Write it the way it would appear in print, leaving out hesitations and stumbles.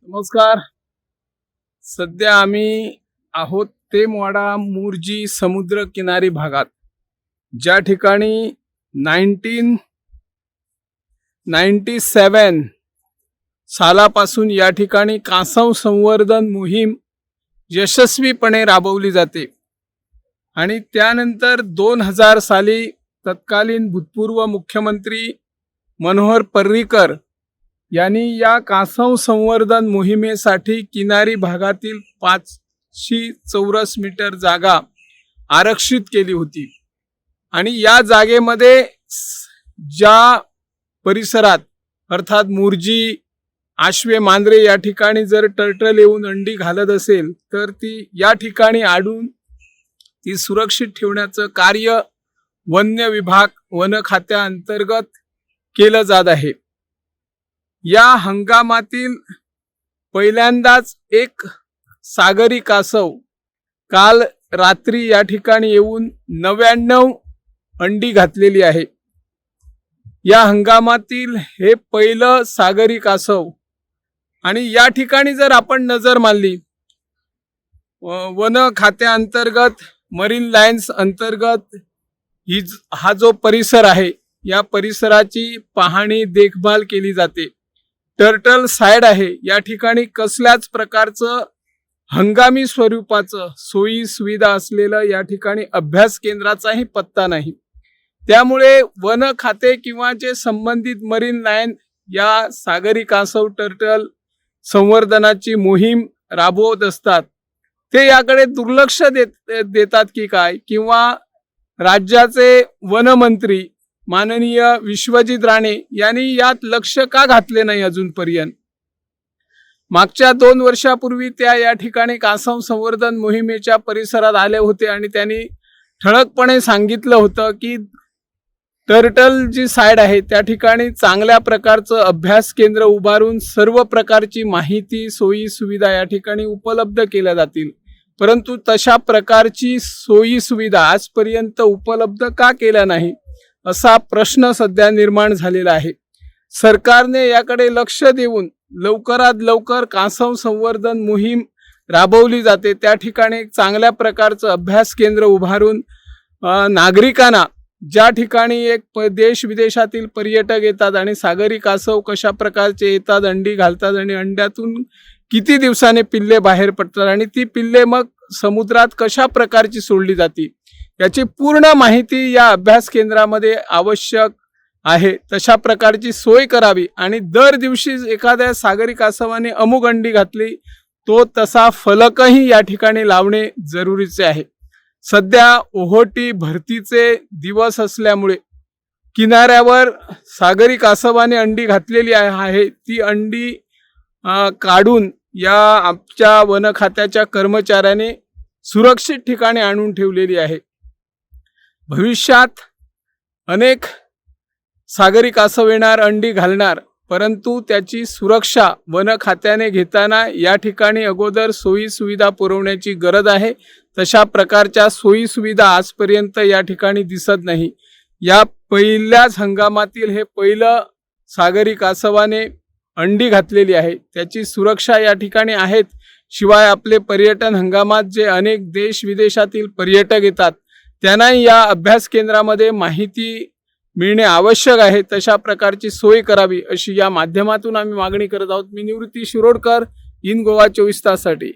नमस्कार. सध्या आम्ही आहोत तेमवाडा मुरजी समुद्र किनारी भागात, ज्या ठिकाणी 1997 सालापासून या ठिकाणी कासव संवर्धन मोहीम यशस्वीपणे राबवली जाते आणि त्यानंतर 2000 साली तत्कालीन भूतपूर्व मुख्यमंत्री मनोहर पर्रीकर यांनी या कासव संवर्धन मोहिमेसाठी किनारी भागातील 500 चौरस मीटर जागा आरक्षित केली होती आणि या जागेमध्ये ज्या परिसरात अर्थात मुरजी, आशवे, मांजरे या ठिकाणी जर टर्टल येऊन अंडी घालत असेल तर ती या ठिकाणी आडून ती सुरक्षित ठेवण्याचं कार्य वन्य विभाग वन खात्याअंतर्गत केलं जात आहे. या हंगामातील पहिल्यांदाच एक सागरी कासव काल रात्री या ठिकाणी येऊन 99 अंडी घातलेली आहे. या हंगामातील हे पहिलं सागरी कासव आणि या ठिकाणी जर आपण नजर मारली, वन खात्याअंतर्गत मरीन लाईन्स अंतर्गत हा जो परिसर आहे या परिसराची पाहणी देखभाल केली जाते. टर्टल साइड आहे, या ठिकाणी कसल्याच प्रकारचं हंगामी स्वरूपाचं सोयी सुविधा असलेलं या ठिकाणी अभ्यास केंद्राचाही पत्ता नाही. त्यामुळे वन खाते किंवा जे संबंधित मरीन लाईन या सागरी कासव टर्टल संवर्धनाची मोहीम राबवत असतात ते याकडे दुर्लक्ष देतात की काय, किंवा राज्याचे वनमंत्री माननीय विश्वजित राणे यांनी यात लक्ष का घातले नाही अजूनपर्यंत. मागच्या 2 वर्षापूर्वी त्या या ठिकाणी कासव संवर्धन मोहिमेच्या परिसरात आले होते आणि त्यांनी ठळकपणे सांगितलं होतं की टर्टल जी साइड आहे त्या ठिकाणी चांगल्या प्रकारचं अभ्यास केंद्र उभारून सर्व प्रकारची माहिती, सोयी सुविधा या ठिकाणी उपलब्ध केल्या जातील. परंतु तशा प्रकारची सोयी सुविधा आजपर्यंत उपलब्ध का केल्या नाही असा प्रश्न सध्या निर्माण झालेला आहे. सरकारने याकडे लक्ष देऊन लवकरात लवकर कासव संवर्धन मोहीम राबवली जाते. त्या ठिकाणी चांगल्या प्रकारचं अभ्यास केंद्र उभारून नागरिकांना, ज्या ठिकाणी एक देश विदेशातील पर्यटक येतात आणि सागरी कासव कशा प्रकारचे येतात, अंडी घालतात आणि अंड्यातून किती दिवसाने पिल्ले बाहेर पडतात आणि ती पिल्ले मग समुद्रात कशा प्रकारची सोडली जाती याची पूर्ण माहिती या अभ्यास केंद्रामध्ये आवश्यक आहे. तशा प्रकारची सोय करावी आणि दर दिवशी एखाद्या सागरी कासवाने अमुक अंडी घातली तो तसा फलकही या ठिकाणी लावणे जरुरीचे आहे. सध्या ओहोटी भरतीचे दिवस असल्यामुळे किनाऱ्यावर सागरी कासवाने अंडी घातलेली आहे ती अंडी काढून या आमच्या वन खात्याच्या कर्मचाऱ्याने सुरक्षित ठिकाणी आणून ठेवलेली आहे. भविष्यात अनेक सागरी कासव येणार, अंडी घालणार, परंतु त्याची सुरक्षा वन खात्याने घेताना या ठिकाणी अगोदर सोयी सुविधा पुरवण्याची गरज आहे. तशा प्रकारच्या सोयी सुविधा आजपर्यंत या ठिकाणी दिसत नाही. या पहिल्याच हंगामातील हे पहिलं सागरी कासवाने अंडी घातलेली आहे, त्याची सुरक्षा या ठिकाणी आहेत. शिवाय आपले पर्यटन हंगामात जे अनेक देश विदेशातील पर्यटक येतात त्यांनाही या अभ्यास केंद्रामध्ये माहिती मिळणे आवश्यक आहे. तशा प्रकारची सोय करावी अशी या माध्यमातून आम्ही मागणी करत आहोत. मी निवृत्ती शिरोडकर, इन गोवा 24 ताससाठी.